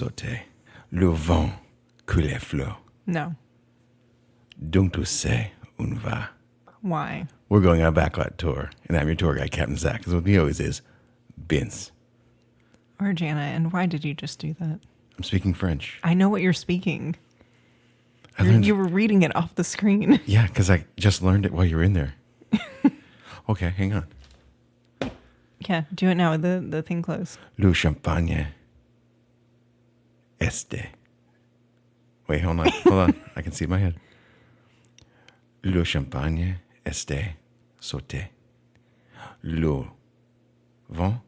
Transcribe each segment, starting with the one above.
sauter. Le vent coule flot. No. Donc tu sais, on va. Why? We're going on a backlot tour, and I'm your tour guide, Captain Zach, because what he always is, Vince. Or Jana, and why did you just do that? I'm speaking French. I know what you're speaking. I learned, You were reading it off the screen. yeah, because I just learned it while you were in there. Okay, hang on. Yeah, do it now with the thing closed. Le champagne este. Wait, hold on. I can see it in my head. Le champagne este sauté. Le vent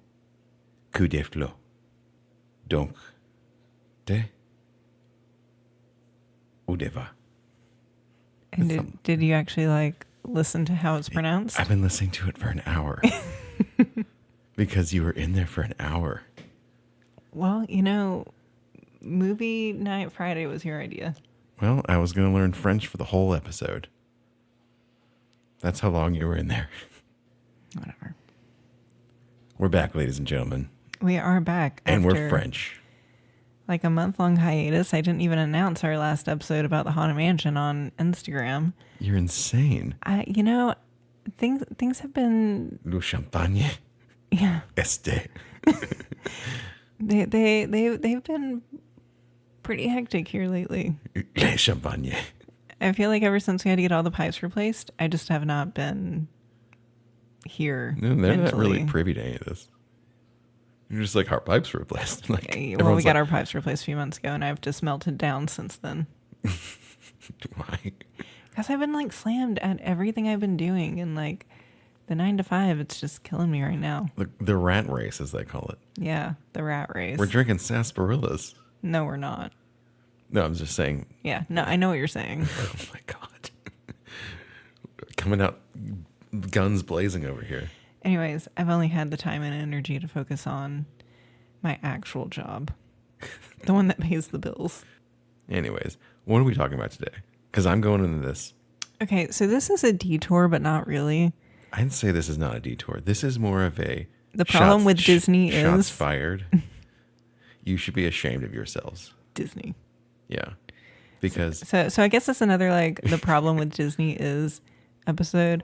coup de flot. Donc, te ou de va. And did you actually listen to how it's pronounced? I've been listening to it for an hour. Because you were in there for an hour. Well, movie night Friday was your idea. Well, I was going to learn French for the whole episode. That's how long you were in there. Whatever. We're back, ladies and gentlemen. We are back. And after we're French. Like a month-long hiatus. I didn't even announce our last episode about the Haunted Mansion on Instagram. You're insane. Things have been... Le champagne Yeah. este. They've been pretty hectic here lately. Le champagne. I feel like ever since we had to get all the pipes replaced, I just have not been here. No, they're not mentally. really privy to any of this. You're just like, our pipes replaced. Well, we got our pipes replaced a few months ago, and I've just melted down since then. Why? Because I've been slammed at everything I've been doing, and the 9 to 5, it's just killing me right now. The rat race, as they call it. Yeah, the rat race. We're drinking sarsaparillas. No, we're not. No, I'm just saying. Yeah, no, I know what you're saying. Oh my God. Coming out guns blazing over here. Anyways, I've only had the time and energy to focus on my actual job. The one that pays the bills. Anyways, what are we talking about today? Because I'm going into this. Okay, so this is a detour, but not really. I'd say this is not a detour. This is more of a... The problem with Disney shots is... fired. You should be ashamed of yourselves. Disney. Yeah. Because... So I guess that's another, the problem with Disney is episode... ...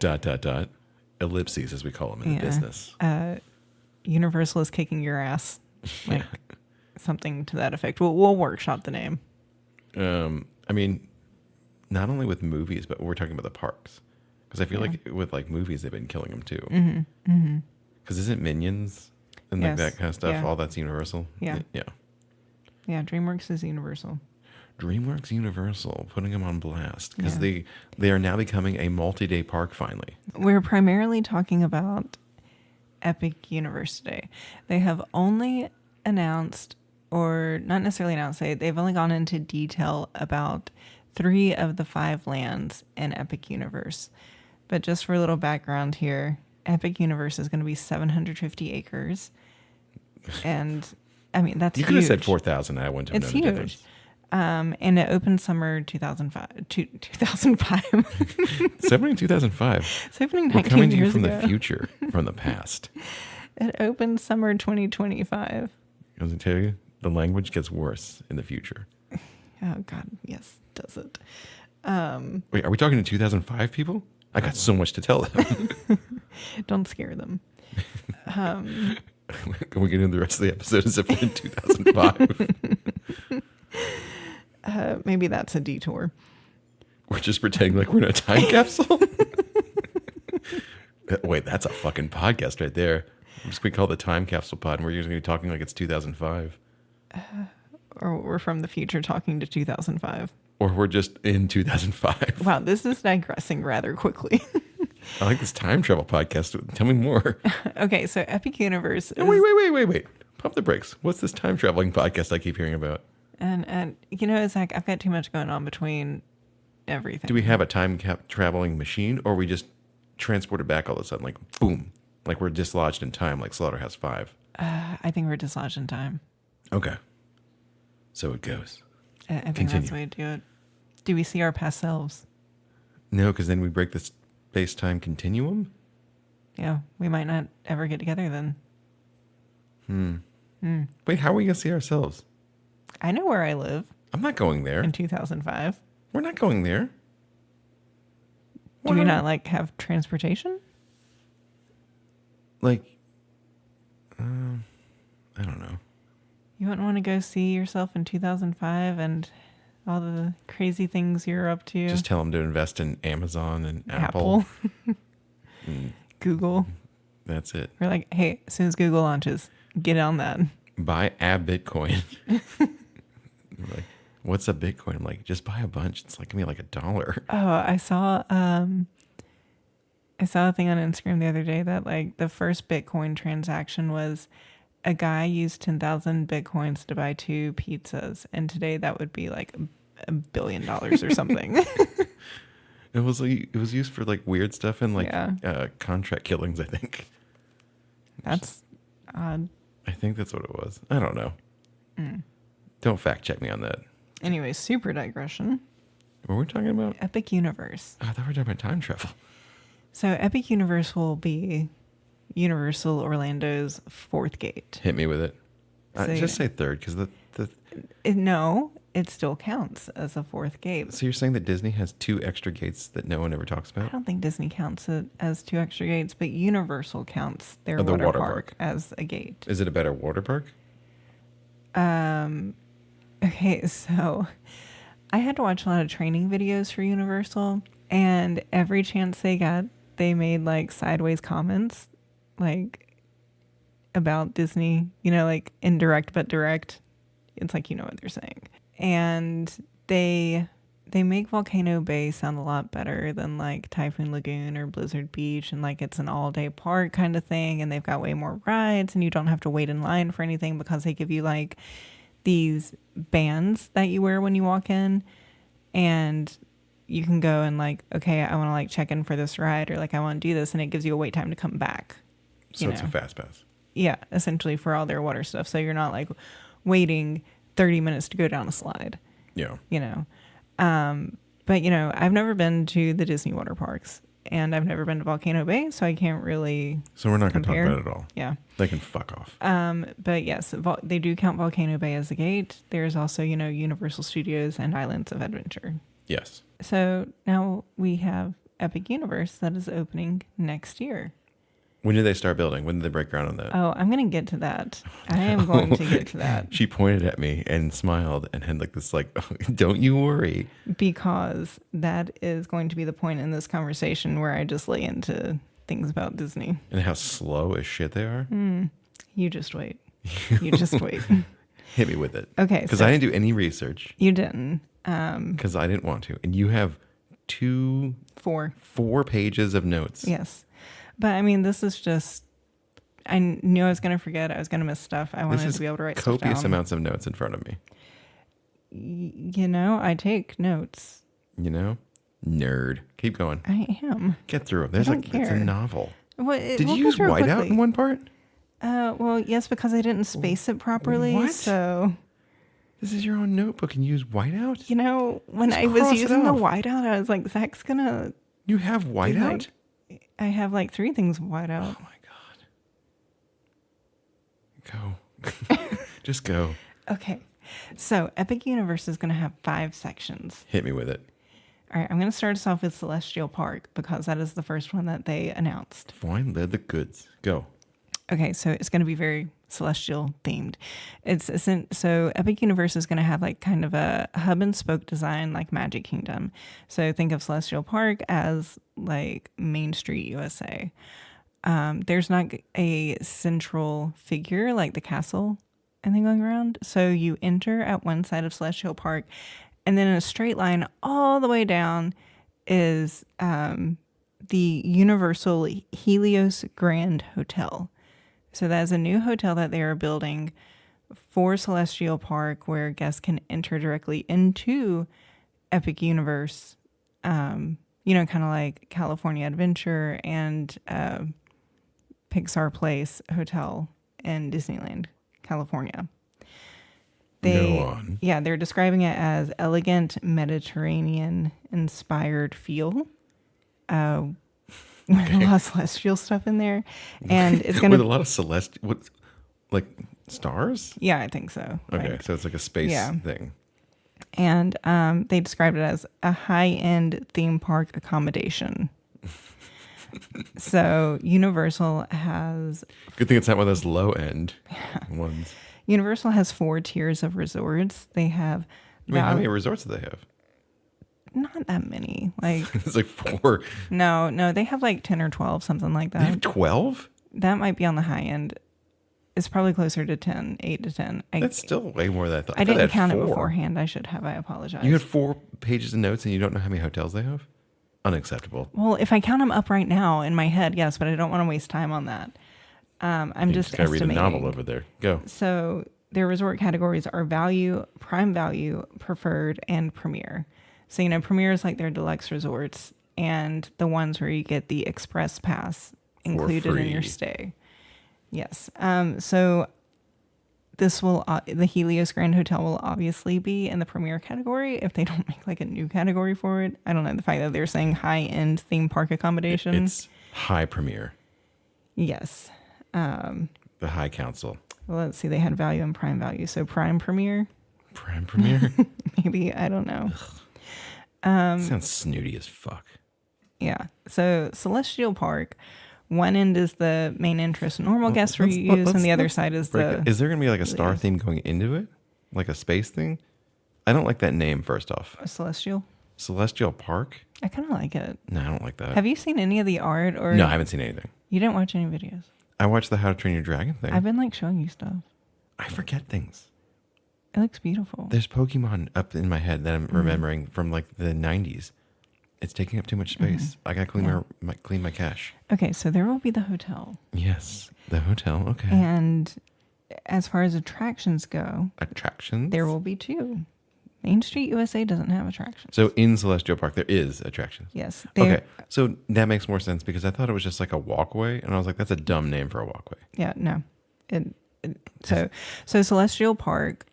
Ellipses, as we call them in the business. Universal is kicking your ass. Something to that effect. We'll workshop the name. I mean, not only with movies, but we're talking about the parks. Because I feel like with movies, they've been killing them too. Mm-hmm. Because isn't Minions and that kind of stuff, all that's Universal? Yeah. Yeah. Yeah, DreamWorks is Universal. DreamWorks Universal, putting them on blast. Because they are now becoming a multi-day park finally. We're primarily talking about Epic Universe today. They have only announced, or not necessarily announced, they've only gone into detail about 3 of the 5 lands in Epic Universe. But just for a little background here, Epic Universe is going to be 750 acres. And, I mean, that's huge. You could have said 4,000. I wouldn't have known the difference. It's huge. And it opened summer 2005. 2005. It's opening 2005. It's opening 19 We're coming to you years from ago. the future, from the past. It opened summer 2025. I was going to tell you, the language gets worse in the future. Oh, God. Yes, does it? Wait, are we talking to 2005 people? I got so much to tell them. Don't scare them. Can we get into the rest of the episode as if we're in 2005? Maybe that's a detour. We're just pretending like we're in a time capsule? Wait, that's a fucking podcast right there. I'm just going to call it the Time Capsule Pod, and we're usually talking like it's 2005. Or we're from the future talking to 2005. Or we're just in 2005. Wow, this is digressing rather quickly. I like this time travel podcast. Tell me more. Okay, so Epic Universe is... Wait. Pump the brakes. What's this time traveling podcast I keep hearing about? And Zach, I've got too much going on between everything. Do we have a time traveling machine, or we just transport it back all of a sudden? Like, boom. Like we're dislodged in time, like Slaughterhouse 5. I think we're dislodged in time. Okay. So it goes. I think that's the way to do it. Do we see our past selves? No, because then we break the space-time continuum? Yeah, we might not ever get together then. Wait, how are we going to see ourselves? I know where I live I'm not going there. in 2005. We're not going there. Do you not like have transportation? Like, I don't know. You wouldn't want to go see yourself in 2005 and all the crazy things you're up to. Just tell them to invest in Amazon and Apple. Google. That's it. We're like, hey, as soon as Google launches, get on that. Buy a Bitcoin. Like, what's a Bitcoin? I'm like, just buy a bunch. It's like gonna be like $1. Oh, I saw a thing on Instagram the other day that like the first Bitcoin transaction was a guy used 10,000 Bitcoins to buy 2 pizzas, and today that would be like $1 billion or something. It was used for like weird stuff and like Yeah. contract killings, I think. That's odd. I think that's what it was. I don't know. Don't fact check me on that. Anyway, super digression. What were we talking about? Epic Universe. Oh, I thought we were talking about time travel. So Epic Universe will be Universal Orlando's 4th gate. Hit me with it. So, Just say third, because No, it still counts as a 4th gate. So you're saying that Disney has 2 extra gates that no one ever talks I about? don't think Disney counts it as 2 extra gates, but Universal counts their the water water park park. as a gate. Is it a better water park? Okay, so I had to watch a lot of training videos for Universal, and every chance they got, they made like sideways comments, like about Disney, like indirect but direct. It's like, what they're saying. And they make Volcano Bay sound a lot better than like Typhoon Lagoon or Blizzard Beach, and like it's an all-day park kind of thing, and they've got way more rides, and you don't have to wait in line for anything because they give you like these bands that you wear when you walk in, and you can go and like, okay, I want to like check in for this ride, or like I want to do this, and it gives you a wait time to come back. So it's a fast pass. Yeah, essentially for all their water stuff. So you're not like waiting 30 minutes to go down a slide. Yeah. But I've never been to the Disney water parks, and I've never been to Volcano Bay, so I can't really. So we're not going to talk compare. about it at all. Yeah. They can fuck off. But yes, they do count Volcano Bay as a gate. There's also, Universal Studios and Islands of Adventure. Yes. So now we have Epic Universe that is opening next year. When did they start building? When did they break ground on that? Oh, I'm going to get to that. I am going to get to that. She pointed at me and smiled and had like this like, don't you worry. Because that is going to be the point in this conversation where I just lay into things about Disney. And how slow as shit they are. You just wait. You just wait. Hit me with it. Okay. Because So I didn't do any research. you didn't. Because I didn't want to. And you have 4 pages of notes. Yes. But I mean, this is just, I knew I was going to forget. I was going to miss stuff. I wanted to be able to write stuff down. Copious amounts of notes in front of me. I take notes. Nerd. Keep going. I am. Get through them. There's don't it's a care. novel. Did We'll you go use through it whiteout quickly. in one part? Well, yes, because I didn't space it properly. What? So, This is your own notebook and you use whiteout? when Just I was cross it using the off. whiteout, I was like, Zach's gonna. You have whiteout? I have like 3 things whiteout. Oh my God. Go. Just go. Okay. So, Epic Universe is going to have 5 sections. Hit me with it. All right, I'm going to start us off with Celestial Park because that is the first one that they announced. Fine, led the goods. Go. Okay, so it's going to be very celestial themed. So Epic Universe is going to have like kind of a hub and spoke design like Magic Kingdom. So think of Celestial Park as like Main Street USA. There's not a central figure like the castle and then going around. So you enter at one side of Celestial Park, and then in a straight line all the way down is the Universal Helios Grand Hotel. So that is a new hotel that they are building for Celestial Park where guests can enter directly into Epic Universe, kind of like California Adventure and Pixar Place Hotel in Disneyland, California. Go on. Yeah, they're describing it as elegant Mediterranean inspired feel. With a lot of celestial stuff in there, and it's gonna with a lot of like Stars? Yeah, I think so. Okay, Like, so it's like a space yeah. thing. And they described it as a high-end theme park accommodation. So Universal has Good thing it's not one of those low end ones. Universal has 4 tiers of resorts. They have Wait, how many resorts do they have? not that many. Like It's like 4. no, they have like 10 or 12, something like They have that. 12? That might be on the high end. It's probably closer to 10, 8 to 10. That's still way more than I thought. I thought they didn't had count 4. it beforehand. I should have. I apologize. You had 4 pages of notes and you don't know how many hotels they have? Unacceptable. Well, if I count them up right now in my head, yes, but I don't want to waste time on that. I'm You just gotta read a estimating. novel over there. Go. So their resort categories are value, prime value, preferred, and premier. So, premier is like their deluxe resorts and the ones where you get the express pass included in your free. stay. Yes. So this will, the Helios Grand Hotel will obviously be in the premier category if they don't make like a new category for it. I don't know. The fact that they're saying high end theme park accommodation. It's high premier. Yes. The High Council. Well, let's see. They had value and prime value. So prime premier, Prime premier? maybe. I don't know. Sounds snooty as fuck. Yeah. So Celestial Park, one end is the main entrance normal guest room use, and the other side is the. Is there going to be like a star theme going into it? Like a space thing? I don't like that name, first off. Celestial. Celestial Park? I kind of like it. No, I don't like that. Have you seen any of the art or? No, I haven't seen anything. You didn't watch any videos. I watched the How to Train Your Dragon thing. I've been like showing you stuff. I forget things. It looks beautiful. There's Pokemon up in my head that I'm remembering from like the 90s. It's taking up too much space. I gotta clean clean my cache. Okay, so there will be the hotel, Yes, the hotel. Okay. and as far as attractions go, Attractions. there will be 2. Main Street USA doesn't have attractions. So in Celestial Park, there is attractions. Yes. Okay, so that makes more sense because I thought it was just like a walkway, and I was like, that's a dumb name for a walkway. Yeah. No. So Celestial Park,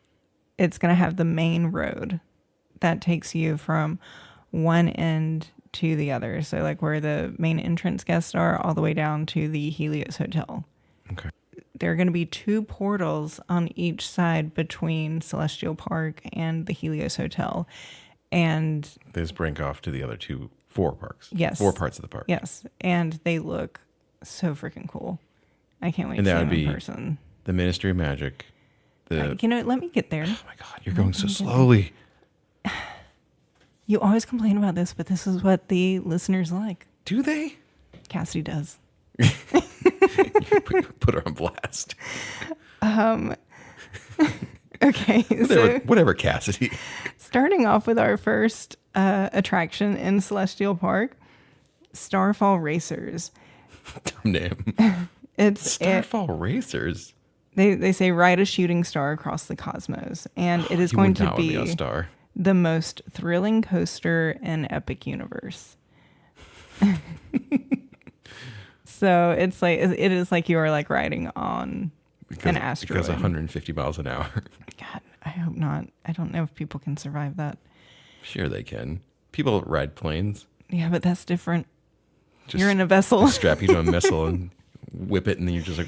it's going to have the main road that takes you from one end to the other. So like where the main entrance guests are, all the way down to the Helios Hotel. Okay. There are going to be 2 portals on each side between Celestial Park and the Helios Hotel. And They just break off to the other 4 parks. Yes. 4 parts of the park. yes, and they look so freaking cool. I can't wait And to that see would them in be person. The Ministry of Magic. The Let me get there. oh my god, you're going so slowly. You always complain about this, but this is what the listeners like. Do they? Cassidy does. Put her on blast. Okay, so Whatever, Cassidy. starting off with our first attraction in Celestial Park, Starfall Racers. Dumb name. It's Starfall Racers. they say ride a shooting star across the cosmos, and it is You going would to not want be a star. the most thrilling coaster in Epic Universe. So it is like you are like riding on an asteroid. Because 150 miles an hour. God, I hope not. I don't know if people can survive that. Sure they can. People ride planes. Yeah, but that's different. Just You're in a vessel. strap you to a missile and whip it, and then you're just like,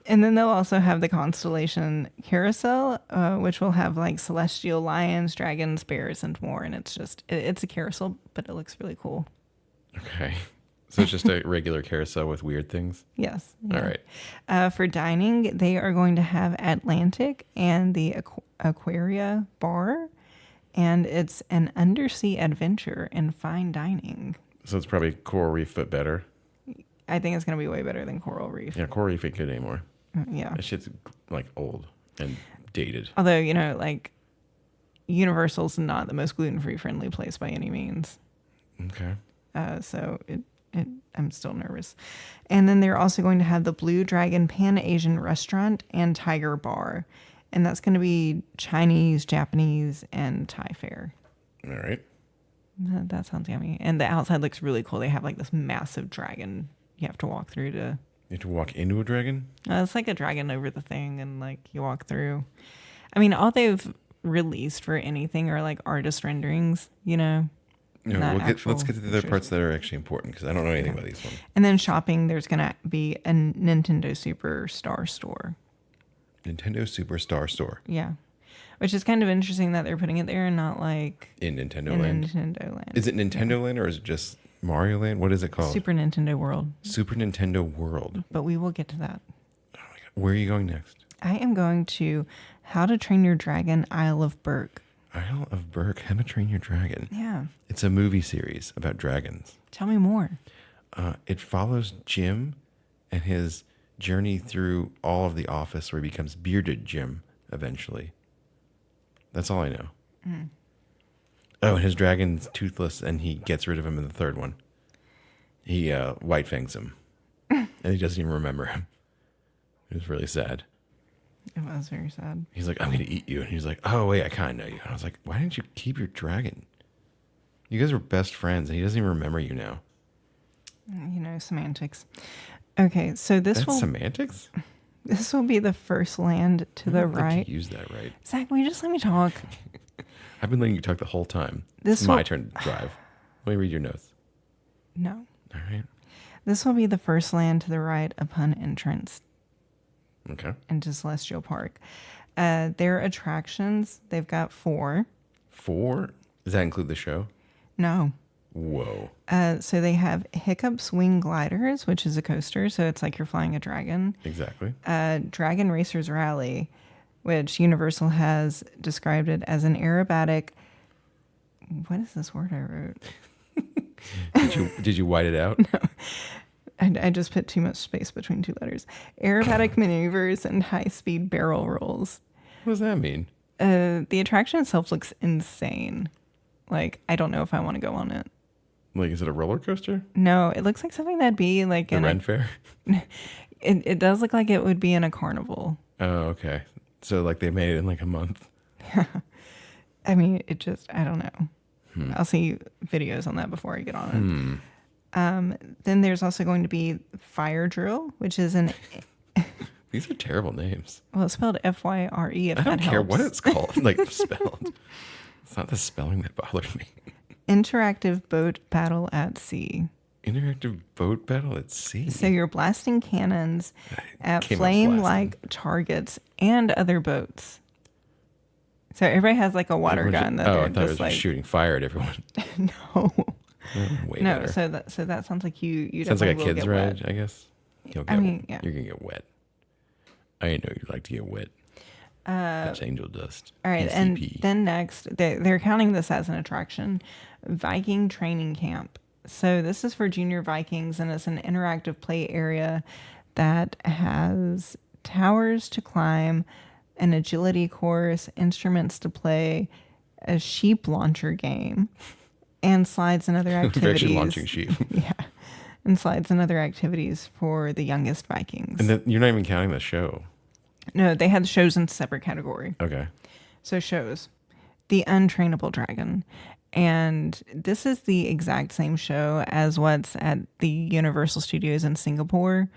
And then they'll also have the Constellation Carousel, which will have like celestial lions, dragons, bears, and more. And it's a carousel, but it looks really cool. okay. So it's just a regular carousel with weird things. Yes. All right. For dining, they are going to have Atlantic and the Aquaria Bar. And it's an undersea adventure and fine dining. So it's probably Coral Reef, but better. I think it's going to be way better than Coral Reef. Yeah, Coral Reef ain't good anymore. Yeah. That shit's like old and dated. Although, like Universal's not the most gluten-free friendly place by any means. Okay. So I'm still nervous. And then they're also going to have the Blue Dragon Pan Asian Restaurant and Tiger Bar. And that's going to be Chinese, Japanese, and Thai fare. All right. That sounds yummy. And the outside looks really cool. They have like this massive dragon you have to walk through to. You have to walk into a dragon? It's like a dragon over the thing, and like you walk through. I mean, all they've released for anything are like artist renderings, Yeah, not let's get to the other actual parts that are actually important because I don't know anything about these ones. And then shopping, there's going to be a Nintendo Superstar store. Nintendo Superstar Store Yeah. Which is kind of interesting that they're putting it there and not like in Nintendo in Land. Nintendo Land. Is it Nintendo Land or is it just Mario Land? What is it called? Super Nintendo World. Super Nintendo World. But we will get to that. Oh my God. Where are you going next? I am going to How to Train Your Dragon, Isle of Berk. Isle of Berk, How to Train Your Dragon. Yeah. It's a movie series about dragons. Tell me more. It follows Jim and his journey through all of the office where he becomes Bearded Jim eventually. That's all I know. Mm. Oh, and his dragon's toothless and he gets rid of him in the third one. He white fangs him and he doesn't even remember him. It was really sad. It was very sad. He's like, I'm going to eat you. And he's like, oh, wait, I kind of know you. And I was like, why didn't you keep your dragon? You guys were best friends and he doesn't even remember you now. You know, semantics. Okay, so That's semantics? this will be the first land to the I don't think right. you use that right. Zach, will you just let me talk? I've been letting you talk the whole time. This It's my will- turn to drive. Let me read your notes. No. All right. This will be the first land to the right upon entrance Okay. into Celestial Park. Their attractions, they've got 4. 4? Does that include the show? No. Whoa. So they have Hiccup Swing Gliders, which is a coaster, so it's like you're flying a dragon. Exactly. Dragon Racers Rally, which Universal has described it as an aerobatic. What is this word I wrote? Did you white it out? I just put too much space between 2 letters. Aerobatic maneuvers and high-speed barrel rolls. What does that mean? The attraction itself looks insane. Like, I don't know if I want to go on it. Like, is it a roller coaster? No, it looks like something that'd be like The in Ren Fair? It does look like it would be in a carnival. Oh, okay. So, like, they made it in like a month. I mean, I don't know. I'll see videos on that before I get on it. Then there's also going to be Fire Drill, which is These are terrible names. well, it's spelled Fyre. If I don't that care helps. what it's called, like spelled. It's not the spelling that bothered me. Interactive boat battle at sea. Interactive boat battle at sea. So you're blasting cannons at Came out flame-like targets and other boats. So everybody has like a water gun that I they're thought it was just like just shooting fire at everyone. no, Way no. better. So that sounds like you Sounds like a definitely will kid's get ride, wet. I guess. You're Yeah. gonna get wet. I didn't know you'd like to get wet. That's angel dust. All right, PCP. and then next, they're counting this as an attraction, Viking Training Camp. So this is for junior Vikings, and it's an interactive play area that has towers to climb, an agility course, instruments to play, a sheep launcher game, and slides and other We're activities. actually launching sheep. Yeah, and slides and other activities for the youngest Vikings. And then you're not even counting the show. No, they had shows in a separate category. Okay. So shows The Untrainable Dragon. And this is the exact same show as what's at the Universal Studios in Singapore.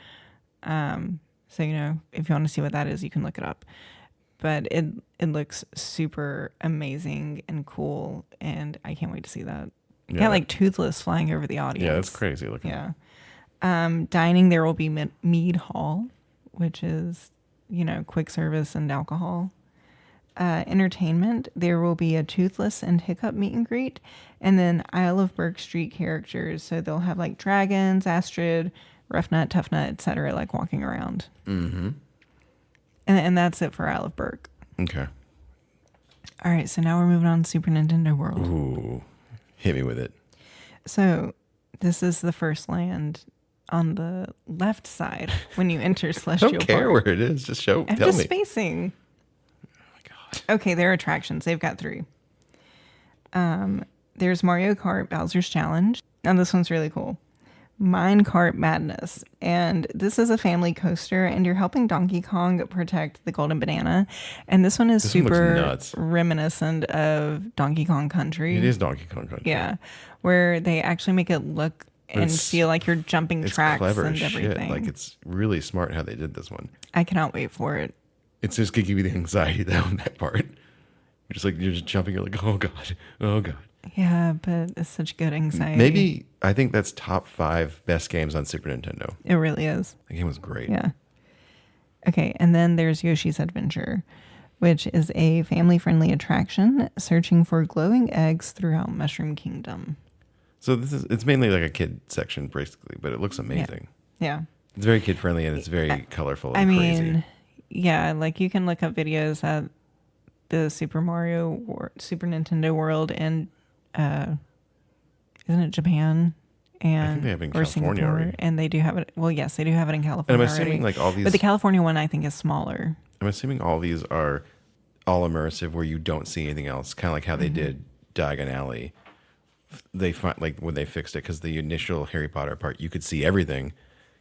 So, you know, if you want to see what that is, you can look it up. But it looks super amazing and cool. And I can't wait to see that. Yeah, Got like Toothless flying over the audience. Yeah, that's crazy looking. Yeah. Dining, there will be Mead Hall, which is, you know, quick service and alcohol. Entertainment, there will be a Toothless and Hiccup meet and greet, and then Isle of Berk street characters. So they'll have like dragons, Astrid, Rough Nut, Tough Nut, etc., like walking around. Mm-hmm. And that's it for Isle of Berk. Okay. All right, so now we're moving on to Super Nintendo World. Ooh. Hit me with it. So this is the first land on the left side when you enter I Celestial don't care Park. where it is. Just show. I'm Tell just me. spacing. Oh my God. Okay, their attractions. They've got 3. There's Mario Kart Bowser's Challenge. Now this one's really cool. Minecart Madness. And this is a family coaster, and you're helping Donkey Kong protect the Golden Banana. And this one is This one looks super nuts. reminiscent of Donkey Kong Country. It is Donkey Kong Country. Yeah, where they actually make it look and it's- feel like you're jumping It's tracks clever and as everything. shit. Like, it's really smart how they did this one. I cannot wait for it. It's just gonna give you the anxiety though in that part. You're just jumping. You're like, oh God, oh God. Yeah, but it's such good anxiety. Maybe I think that's top 5 best games on Super Nintendo. It really is. The game was great. Yeah. Okay, and then there's Yoshi's Adventure, which is a family-friendly attraction searching for glowing eggs throughout Mushroom Kingdom. So it's mainly like a kid section basically, but it looks amazing. Yeah. It's very kid friendly and it's very colorful and I crazy. mean, yeah, like you can look up videos at the Super Nintendo World and isn't it Japan? And I think they have it in or California Singapore, already. and they do have it. Well, yes, they do have it in And California I'm assuming already. like all these, But the California one, I think, is smaller. I'm assuming all these are all immersive where you don't see anything else. Kind of like how they did Diagon Alley. They find like when they fixed it, because the initial Harry Potter part, you could see everything.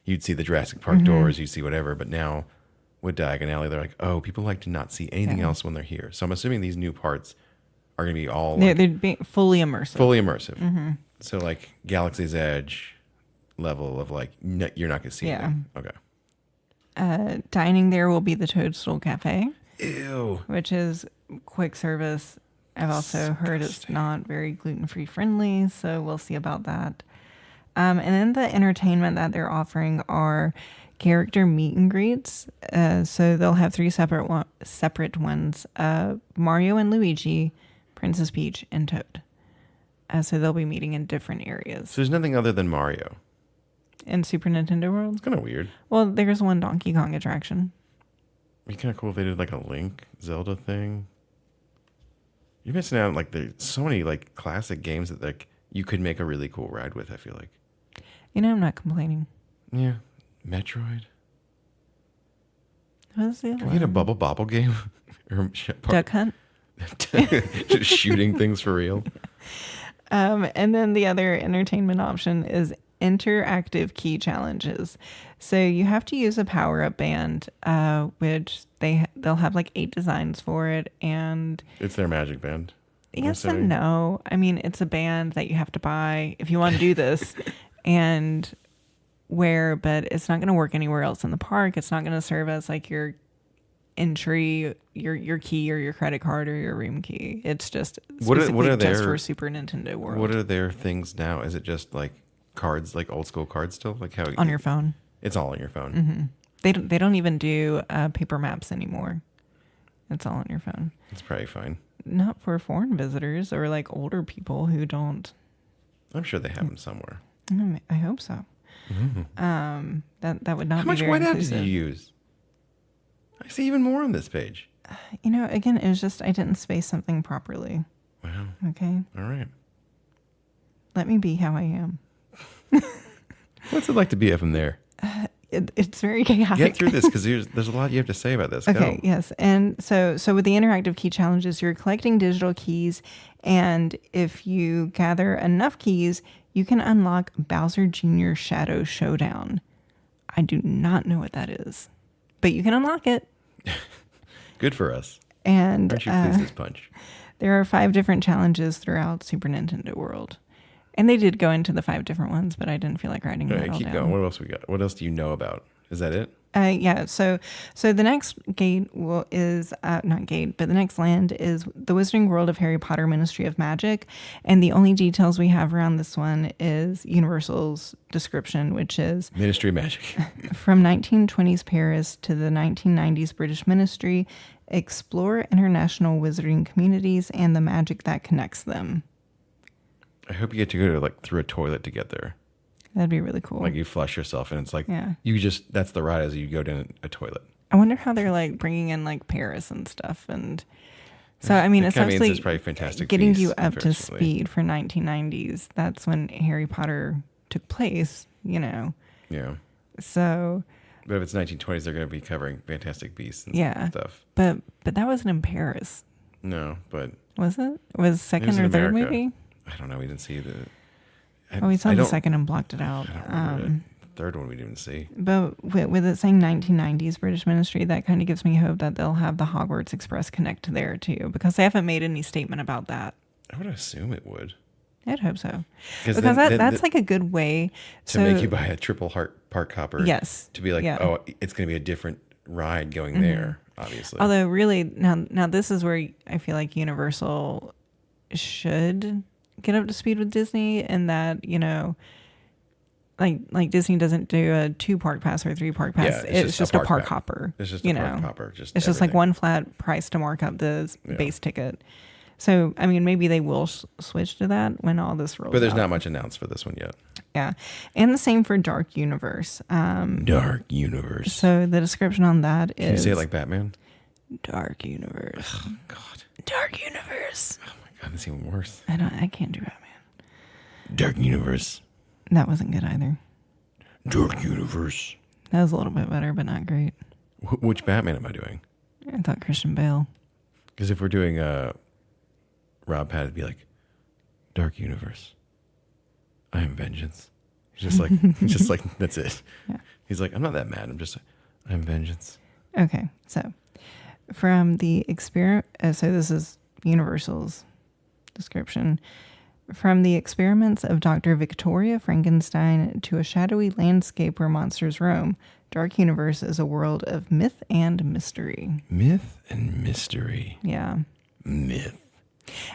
You'd see the Jurassic Park doors, you'd see whatever. But now with Diagon Alley, they're like, oh, people like to not see anything else when they're here. So I'm assuming these new parts are going to be all like, They're being fully immersive. fully immersive. So like Galaxy's Edge level of like, you're not going to see anything. Okay. Dining there will be the Toadstool Cafe, Ew. which is quick service. I've also heard it's not very gluten-free friendly, so we'll see about that. And then the entertainment that they're offering are character meet and greets. So they'll have three separate ones: Mario and Luigi, Princess Peach, and Toad. So they'll be meeting in different areas. So there's nothing other than Mario. In Super Nintendo World? It's kind of weird. Well, there's one Donkey Kong attraction. It'd be kind of cool if they did like a Link Zelda thing. You're missing out on like there's so many like classic games that like you could make a really cool ride with, I feel like. You know, I'm not complaining. Yeah. Metroid. What is the other Can we get a one? Bubble Bobble game? Or Duck Hunt? just shooting things for real. And then the other entertainment option is interactive key challenges. So you have to use a power-up band, which they'll have like 8 designs for it, and It's their magic band. I'm yes assuming. and no. I mean, it's a band that you have to buy if you want to do this and wear, but it's not going to work anywhere else in the park. It's not going to serve as like your entry, your key or your credit card or your room key. It's just What are specifically just their- for Super Nintendo World. What are their things now? Is it just like cards, like old school cards still? Like how on your phone? It's all on your phone. They don't even do paper maps anymore. It's all on your phone. It's probably fine. Not for foreign visitors or like older people who don't. I'm sure they have them somewhere. I hope so. That would not How be much very white app did inclusive. you use? I see even more on this page. You know, again, it was just I didn't space something properly. Wow. Okay, All right. let me be how I am. What's it like to be up in there? It's very chaotic. Get through this because there's a lot you have to say about this. Okay, Go. yes. And so with the interactive key challenges, you're collecting digital keys, and if you gather enough keys, you can unlock Bowser Jr. Shadow Showdown. I do not know what that is, but you can unlock it. Good for us. And Aren't you pleased as punch? there are 5 different challenges throughout Super Nintendo World. And they did go into the 5 different ones, but I didn't feel like writing All that right, all keep down. going. What else we got? What else do you know about? Is that it? Yeah. So the next gate is not gate, but the next land is the Wizarding World of Harry Potter Ministry of Magic, and the only details we have around this one is Universal's description, which is Ministry of Magic. from 1920s Paris to the 1990s British Ministry. Explore international wizarding communities and the magic that connects them. I hope you get to go to like through a toilet to get there. That'd be really cool. Like you flush yourself and it's like Yeah. that's the ride as you go down a toilet. I wonder how they're like bringing in like Paris and stuff, and so I mean, It it's kinda means actually it's probably Fantastic getting Beasts, you up to unfortunately. speed for 1990s. That's when Harry Potter took place, you know. Yeah. So, But if it's 1920s, they're going to be covering Fantastic Beasts and Yeah. stuff. but that wasn't in Paris, No, but was it? It was second was in or third America. movie? I don't know. We didn't see the. Oh, we saw I the don't- second and blocked it out. I don't remember it. Third one we didn't see. But with it saying 1990s British Ministry, that kind of gives me hope that they'll have the Hogwarts Express connect there too, because they haven't made any statement about that. I would assume it would. I'd hope so, 'Cause because then- that's like a good way to make you buy a triple park hopper. Yes. To be like, Yeah. oh, it's going to be a different ride going there, obviously. Although really now this is where I feel like Universal should get up to speed with Disney, in that, you know, like Disney doesn't do a 2-park pass or a 3-park pass. Yeah, it's just a park hopper. It's just a park hopper. It's just like one flat price to mark up the base ticket. So, I mean, maybe they will switch to that when all this rolls out. But there's not much announced for this one yet. Yeah. And the same for Dark Universe. Dark Universe. So the description on that is... Can you say it like Batman? Dark Universe. Oh, God. Dark Universe. Oh, my God. It's even worse. I can't do Batman. Dark Universe. That wasn't good either. Dark Universe. That was a little bit better, but not great. Which Batman am I doing? I thought Christian Bale. Because if we're doing Rob Pat, it'd be like, Dark Universe. I am vengeance. He's just like, that's it. Yeah. He's like, I'm not that mad. I'm just, I am vengeance. Okay, so from the experiment, so this is Universal's description. From the experiments of Dr. Victoria Frankenstein to a shadowy landscape where monsters roam, Dark Universe is a world of myth and mystery. Myth and mystery. Yeah. Myth.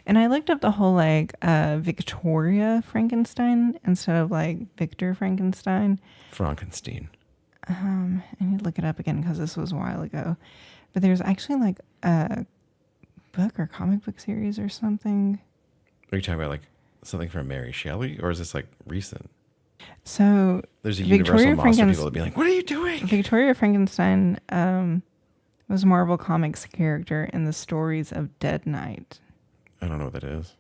And I looked up the whole Victoria Frankenstein instead of Victor Frankenstein. Frankenstein. I need to look it up again because this was a while ago. But there's actually a book or comic book series or something. Are you talking about something from Mary Shelley, or is this recent? So there's a Universal monster people that be like, "What are you doing?" Victoria Frankenstein was a Marvel Comics character in the stories of Dead Knight. I don't know what that is.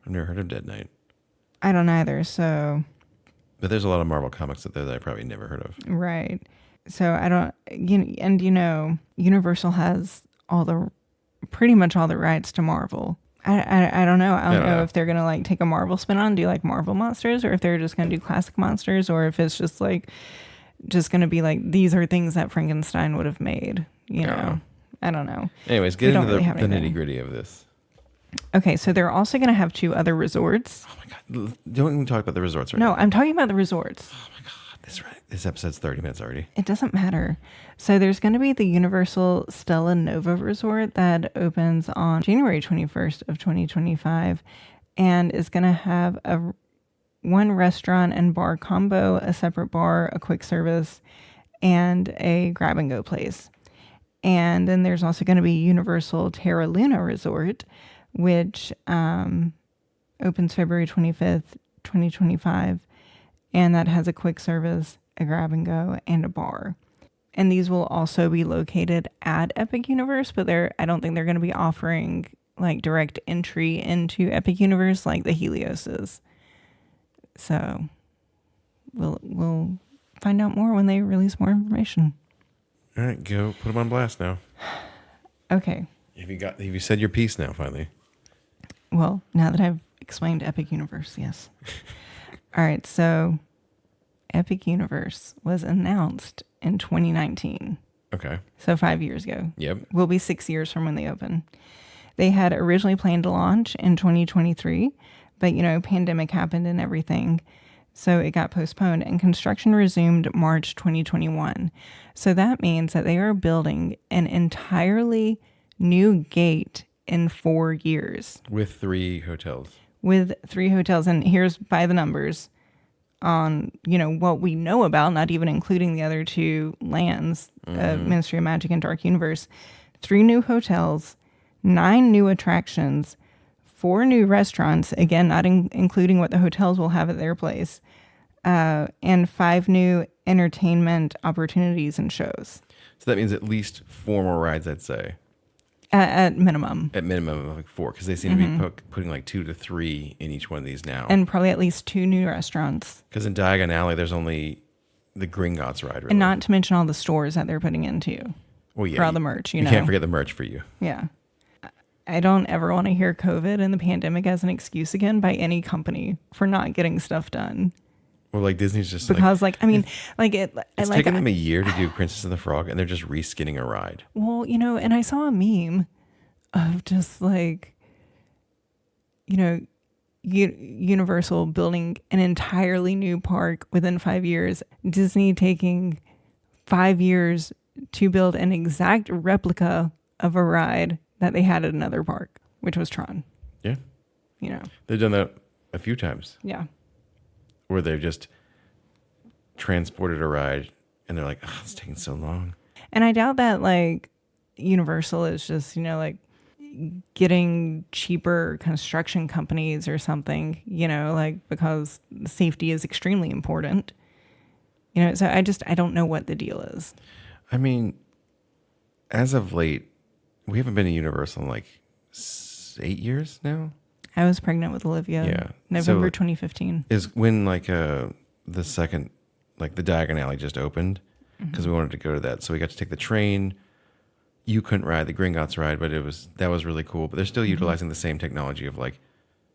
I've never heard of Dead Knight. I don't either. So, but there's a lot of Marvel comics out there that I probably never heard of. Right. So I don't. Universal has pretty much all the rights to Marvel. I don't know. I don't know if they're gonna take a Marvel spin on, do Marvel monsters, or if they're just gonna do classic monsters, or if it's just just gonna be these are things that Frankenstein would have made. You know, I don't know. Anyways, get into the nitty gritty of this. Okay, so they're also gonna have 2 other resorts. Oh my God! Don't even talk about the resorts right now. No, I'm talking about the resorts. Oh my God! This episode's 30 minutes already. It doesn't matter. So there's going to be the Universal Stella Nova Resort that opens on January 21st of 2025 and is going to have one restaurant and bar combo, a separate bar, a quick service, and a grab and go place. And then there's also going to be Universal Terra Luna Resort, which opens February 25th, 2025. And that has a quick service, a grab and go, and a bar. And these will also be located at Epic Universe, but I don't think they're going to be offering direct entry into Epic Universe like the Helios is. So we'll find out more when they release more information. All right, go put them on blast now. Okay. Have you said your piece now finally? Well, now that I've explained Epic Universe, yes. All right, so Epic Universe was announced in 2019. Okay. So 5 years ago. Yep. Will be 6 years from when they open. They had originally planned to launch in 2023, but pandemic happened and everything. So it got postponed and construction resumed March 2021. So that means that they are building an entirely new gate in 4 years. With 3 hotels. And here's by the numbers on what we know about, not even including the other 2 lands, Ministry of Magic and Dark Universe. 3 new hotels, 9 new attractions, 4 new restaurants, again not including what the hotels will have at their place, and 5 new entertainment opportunities and shows. So that means at least 4 more rides, I'd say. At minimum. At minimum of 4, because they seem to be putting 2 to 3 in each one of these now. And probably at least 2 new restaurants. Because in Diagon Alley, there's only the Gringotts ride, really. And not to mention all the stores that they're putting into. Well, yeah. For all the merch, you know. You can't forget the merch for you. Yeah. I don't ever want to hear COVID and the pandemic as an excuse again by any company for not getting stuff done. Well, Disney's just because it's taken them a year to do Princess and the Frog, and they're just reskinning a ride. Well, and I saw a meme of just Universal building an entirely new park within 5 years. Disney taking 5 years to build an exact replica of a ride that they had at another park, which was Tron. Yeah. They've done that a few times. Yeah. Where they've just transported a ride, and they're like, oh, it's taking so long. And I doubt that like Universal is just, like getting cheaper construction companies or something, like because safety is extremely important. So I don't know what the deal is. I mean, as of late, we haven't been to Universal in like 8 years now. I was pregnant with Olivia. Yeah. November So 2015. is when like the second, like the Diagon Alley just opened, because we wanted to go to that. So we got to take the train. You couldn't ride the Gringotts ride, but that was really cool. But they're still utilizing the same technology of like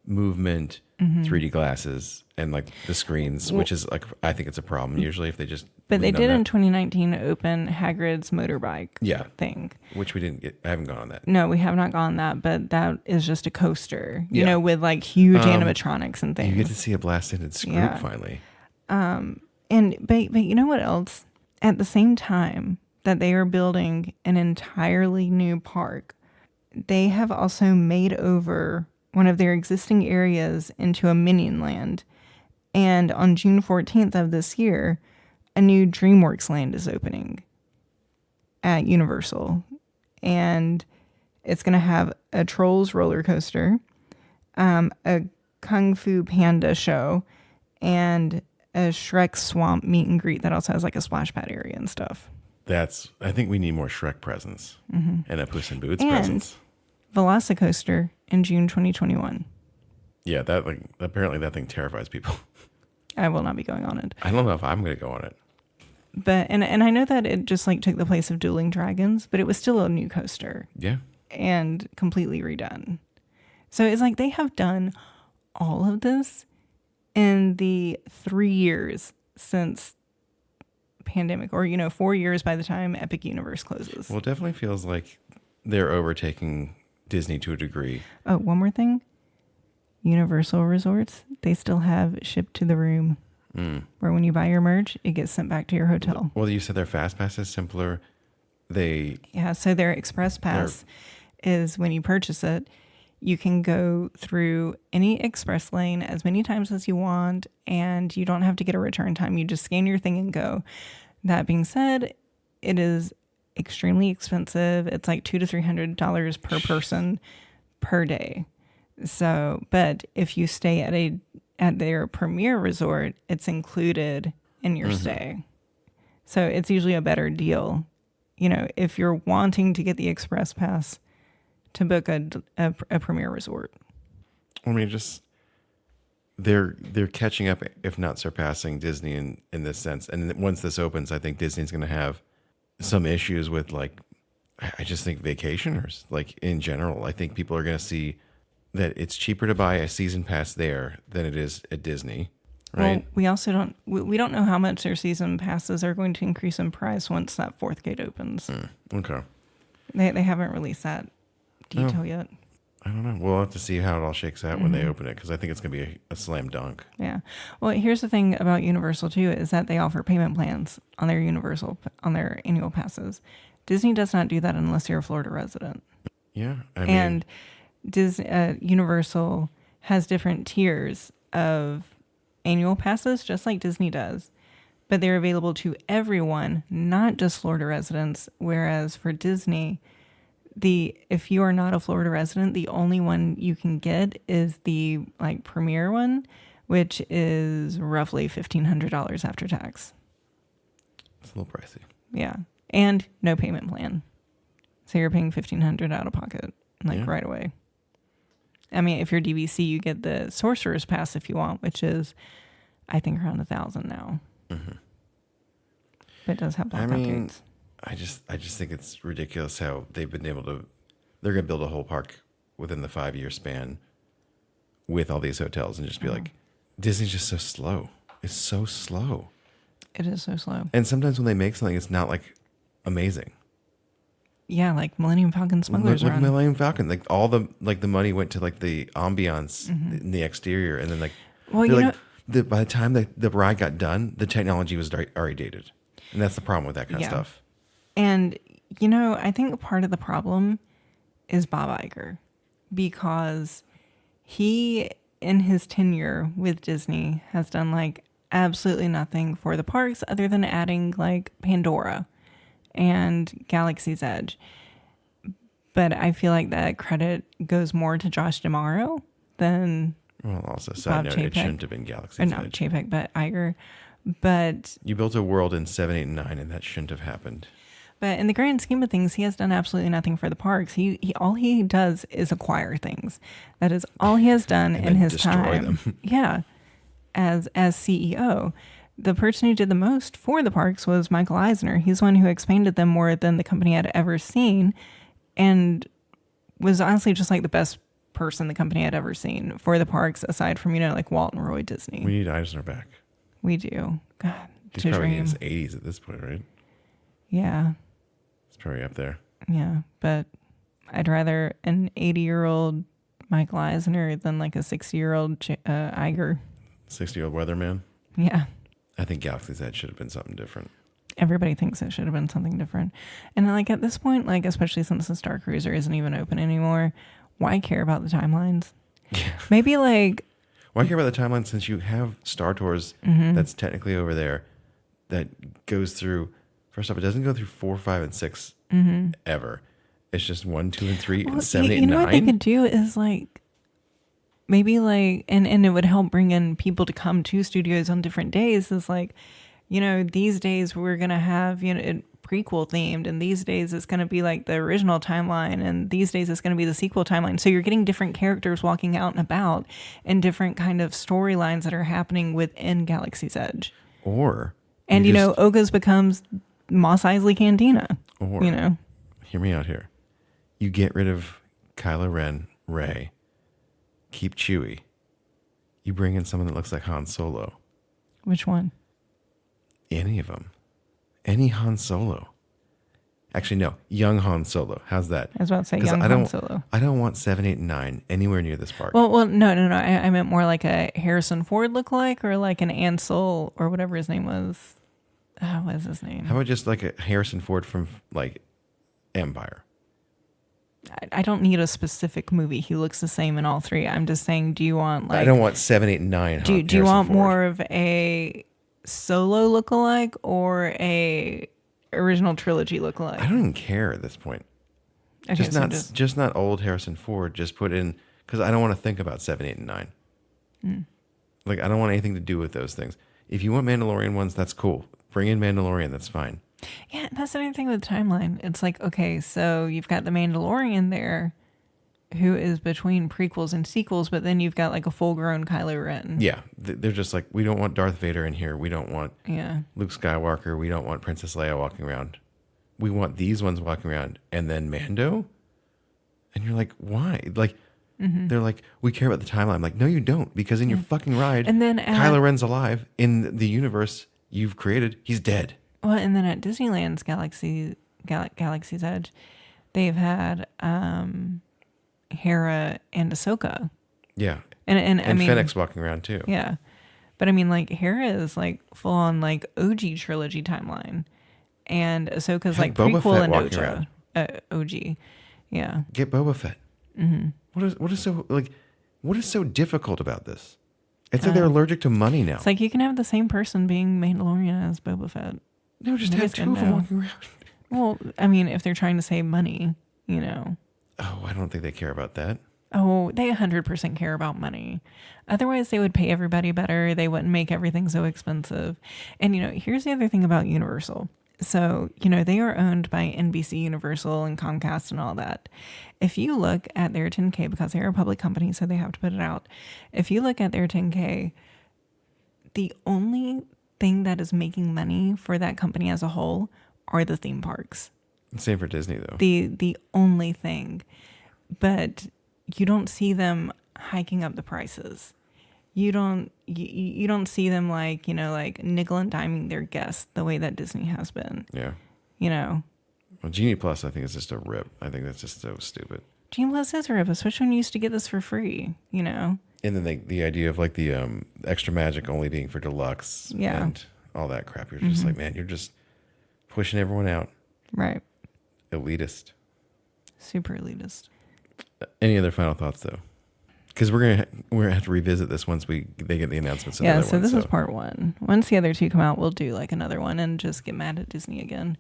movement, 3D glasses, and like the screens, which is like, I think it's a problem usually if they just. But they lean on did in that. 2019 open Hagrid's motorbike Yeah. thing. Which we didn't get. I haven't gone on that. No, we have not gone that, but that is just a coaster, Yeah. with like huge animatronics and things. You get to see a blast-ended Scroop Yeah. finally. But you know what else? At the same time that they are building an entirely new park, they have also made over one of their existing areas into a Minion Land. And on June 14th of this year, a new DreamWorks Land is opening at Universal. And it's going to have a Trolls roller coaster, a Kung Fu Panda show, and a Shrek Swamp meet and greet that also has like a splash pad area and stuff. I think we need more Shrek presence and a Puss in Boots And presence. Velocicoaster in June 2021. Yeah, apparently that thing terrifies people. I will not be going on it. I don't know if I'm going to go on it. But and I know that it just like took the place of Dueling Dragons, but it was still a new coaster Yeah. and completely redone. So it's like they have done all of this in the 3 years since pandemic, or 4 years by the time Epic Universe closes. Well, it definitely feels like they're overtaking Disney to a degree. Oh, one more thing. Universal Resorts, they still have ship to the room. Where when you buy your merch, it gets sent back to your hotel. Well, you said their Fast Pass is simpler. So their Express Pass is when you purchase it, you can go through any express lane as many times as you want, and you don't have to get a return time. You just scan your thing and go. That being said, it is extremely expensive. It's like $200 to $300 per person per day. So, but if you stay at their premier resort, it's included in your stay. So it's usually a better deal. If you're wanting to get the Express Pass to book a premier resort. I mean, just they're catching up, if not surpassing Disney in this sense. And once this opens, I think Disney's going to have some issues with like, I just think vacationers, like in general. I think people are going to see that it's cheaper to buy a season pass there than it is at Disney, right? Well, we also don't know how much their season passes are going to increase in price once that fourth gate opens. Okay. They haven't released that detail yet. I don't know. We'll have to see how it all shakes out when they open it, because I think it's going to be a slam dunk. Yeah. Well, here's the thing about Universal too, is that they offer payment plans on their their annual passes. Disney does not do that unless you're a Florida resident. Yeah. I mean, And Universal has different tiers of annual passes, just like Disney does, but they're available to everyone, not just Florida residents. Whereas for Disney, if you are not a Florida resident, the only one you can get is the like premier one, which is roughly $1,500 after tax. it's a little pricey. Yeah, and no payment plan, so you're paying $1,500 out of pocket right away. I mean, if you're DVC, you get the Sorcerer's Pass if you want, which is, I think, around $1,000 now. Mm-hmm. But it does have blackout dates. I just think it's ridiculous how they've been able to. They're going to build a whole park within the 5-year span with all these hotels, and just be like, Disney's just so slow. It's so slow. It is so slow. And sometimes when they make something, it's not like amazing. Yeah, like Millennium Falcon Smuggler's Like Run. Millennium Falcon, like all the money went to like the ambiance in the exterior, and then like, Well, by the time the ride got done, the technology was already dated, and that's the problem with that kind of stuff. And I think part of the problem is Bob Iger, because he, in his tenure with Disney, has done like absolutely nothing for the parks other than adding like Pandora and Galaxy's Edge. But I feel like that credit goes more to Josh D'Amaro than Well, also, side Bob note, Chapek. it shouldn't have been Or Galaxy's not Edge. Chapek, but Iger. But You built a world in 7, 8, and 9, and that shouldn't have happened. But in the grand scheme of things, he has done absolutely nothing for the parks. He all he does is acquire things. That is all he has done And in then his destroy time. them. Yeah, as CEO, the person who did the most for the parks was Michael Eisner. He's the one who expanded them more than the company had ever seen, and was honestly just like the best person the company had ever seen for the parks, aside from like Walt and Roy Disney. We need Eisner back. We do. God, He's to probably in dream. his 80s at this point, right? Yeah. He's probably up there. Yeah, but I'd rather an 80-year-old Michael Eisner than like a 60-year-old Iger. 60-year-old weatherman. Yeah, I think Galaxy's Edge should have been something different. everybody thinks it should have been something different. And like at this point, like especially since the Star Cruiser isn't even open anymore, why care about the timelines? Yeah. Maybe like, Why care about the timeline since you have Star Tours Mm-hmm. that's technically over there that goes through, first off, it doesn't go through 4, 5, and 6 ever. It's just 1, 2, and 3, Mm-hmm. well, and 7, 8, you and know what they 9. could do is like, maybe like, and it would help bring in people to come to studios on different days, is like, these days we're going to have, it prequel themed, and these days it's going to be like the original timeline, and these days it's going to be the sequel timeline. So you're getting different characters walking out and about, and different kind of storylines that are happening within Galaxy's Edge. Or, And, you just- Oga's becomes Mos Eisley Cantina, or, hear me out here. You get rid of Kylo Ren, Rey, keep Chewie. You bring in someone that looks like Han Solo. Which one? Any of them. Any Han Solo. Actually, no. Young Han Solo. How's that? I was about to say 'Cause young I Han don't- Solo. I don't want 7, 8, and 9 anywhere near this park. Well, no. I meant more like a Harrison Ford lookalike, or like an Ansel, or whatever his name was. What is his name? How about just like a Harrison Ford from like Empire? I don't need a specific movie. He looks the same in all three. I'm just saying, do you want like? I don't want 7, 8, and 9. Do you want more of a Solo lookalike or a original trilogy lookalike? I don't even care at this point. Okay, Just so not just not old Harrison Ford. Just put in, because I don't want to think about 7, 8, and 9. Like I don't want anything to do with those things. If you want Mandalorian ones, that's cool. Bring in Mandalorian. That's fine. Yeah, that's the other thing with the timeline. It's like, okay, so you've got the Mandalorian there, who is between prequels and sequels, but then you've got like a full-grown Kylo Ren. Yeah, they're just like, we don't want Darth Vader in here. We don't want Yeah. Luke Skywalker. We don't want Princess Leia walking around. We want these ones walking around, and then Mando. And you're like, why? Like, they're like, we care about the timeline. I'm like, no, you don't, because in your fucking ride, And then Kylo Ren's alive in the universe you've created. He's dead. Well, and then at Disneyland's Galaxy's Edge, they've had Hera and Ahsoka. Yeah, And I mean, Fennec's walking around too. yeah. But I mean, like, Hera is like full on like OG trilogy timeline, and Ahsoka's like Heck, Boba prequel Fett and walking around. OG. Yeah. Get Boba Fett. Mm-hmm. What is so difficult about this? It's like they're allergic to money now. It's like you can have the same person being Mandalorian as Boba Fett. No, just You have guys two didn't of them know. walking around. Well, I mean, if they're trying to save money, you know. Oh, I don't think they care about that. Oh, they 100% care about money. Otherwise, they would pay everybody better. They wouldn't make everything so expensive. And, you know, here's the other thing about Universal. So, you know, they are owned by NBC Universal and Comcast and all that. If you look at their 10K, because they're a public company, so they have to put it out. If you look at their 10K, the only thing that is making money for that company as a whole are the theme parks. Same for Disney, though. The only thing. But you don't see them hiking up the prices. You don't see them like, you know, like nickel and diming their guests the way that Disney has been. Yeah. You know, Well, Genie Plus, I think, is just a rip. I think that's just so stupid. Gene Plus is a rip, especially when you used to get this for free, you know? And then the idea of like the extra magic only being for deluxe Yeah. and all that crap. You're just like, man, you're just pushing everyone out. Right. Elitist. Super elitist. Any other final thoughts, though? because we're gonna have to revisit this once they get the announcements. Of Yeah, the other so ones, this is part one. Once the other two come out, we'll do like another one and just get mad at Disney again.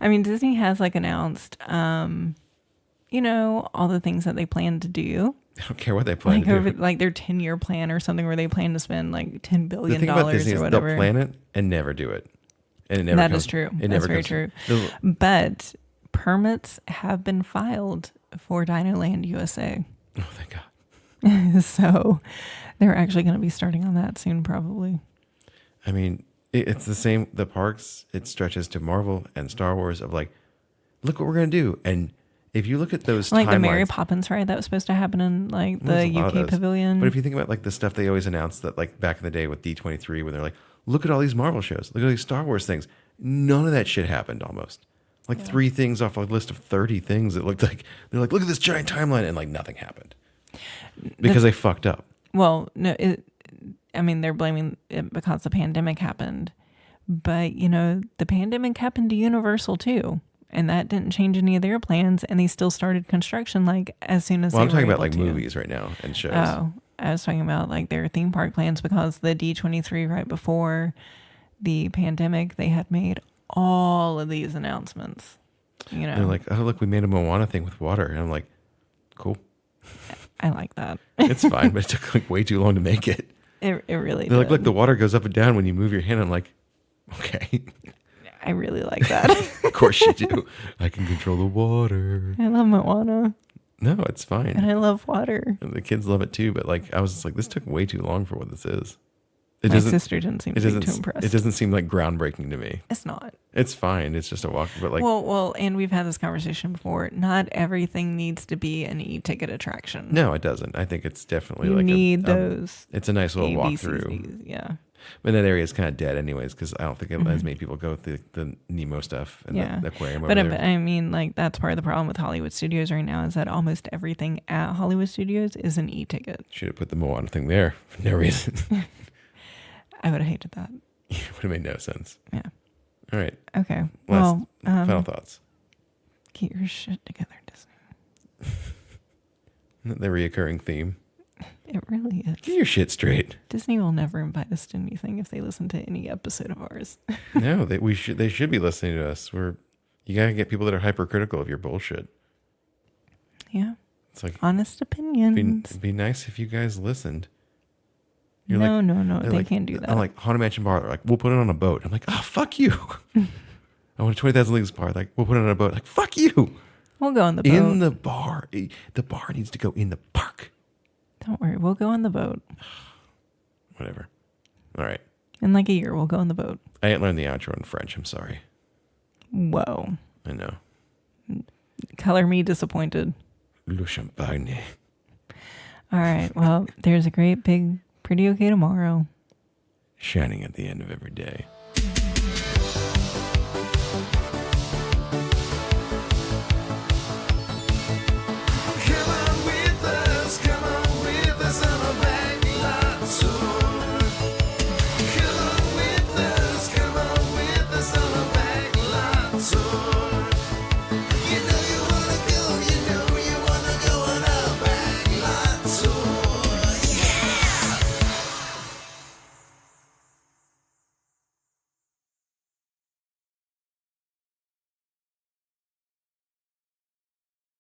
I mean, Disney has like announced, you know, all the things that they plan to do. I don't care what they plan Like to over do. like their 10-year plan or something where they plan to spend like $10 The billion thing about Disney or is whatever. they'll plan it and never do it, and it never. That comes, is true. It That's never very comes, true. But permits have been filed for Dinoland USA. Oh, thank God. So they're actually going to be starting on that soon, probably. I mean, it's the same. The parks, it stretches to Marvel and Star Wars of like, look what we're going to do. And if you look at those Like timelines, the Mary Poppins ride that was supposed to happen in like there's the a lot of UK those. pavilion. But if you think about like the stuff they always announced that like back in the day with D23, where they're like, look at all these Marvel shows, look at all these Star Wars things. None of that shit happened almost. Like 3 things off a list of 30 things that looked like, they're like, look at this giant timeline. And like nothing happened because they fucked up. Well, no, I mean, they're blaming it because the pandemic happened. But, you know, the pandemic happened to Universal too. And that didn't change any of their plans. And they still started construction like as soon as Well, they I'm were talking about able like to. movies right now and shows. Oh, I was talking about like their theme park plans because the D23 right before the pandemic, they had made all of these announcements. You know, They're like, oh, look, we made a Moana thing with water. And I'm like, cool. I like that. It's fine, but it took like way too long to make it. It really They're like, did. look, the water goes up and down when you move your hand. I'm like, okay. I really like that. Of course you do. I can control the water. I love Moana No, it's fine. and I love water. And the kids love it too, but like I was just like, this took way too long for what this is. My sister didn't seem to be too impressed. It doesn't seem like groundbreaking to me. It's not. It's fine. It's just a walk, but like, Well, and we've had this conversation before. Not everything needs to be an e-ticket attraction. no, it doesn't. I think it's definitely You like need those. it's a nice little A, walk B, C, through. Ds, yeah. But that area is kind of dead anyways, because I don't think as many people go with the Nemo stuff and Yeah. the aquarium But over there. I mean, like, that's part of the problem with Hollywood Studios right now is that almost everything at Hollywood Studios is an e-ticket. Should have put the Moana thing there for no reason. I would have hated that. It would have made no sense. Yeah. All right. Okay. Last, Well, final thoughts. get your shit together, Disney. The reoccurring theme. It really is. Get your shit straight. Disney will never invite us to anything if they listen to any episode of ours. No, they should be listening to us. You gotta get people that are hypercritical of your bullshit. Yeah. It's like Honest opinions. it'd be nice if you guys listened. No, they're they like- can't do that. I'm like Haunted Mansion bar. They're like, we'll put it on a boat. I'm like, oh fuck you. I want a 20,000 Leagues bar. Like, we'll put it on a boat. Like, fuck you. We'll go on the boat. In the bar. The bar needs to go in the park. Don't worry. We'll go on the boat. Whatever. All right. In like a year, we'll go on the boat. I didn't learn the outro in French. I'm sorry. Whoa. I know. Color me disappointed. Le champagne. All right. Well, there's a great big Pretty Okay Tomorrow. Shining at the end of every day.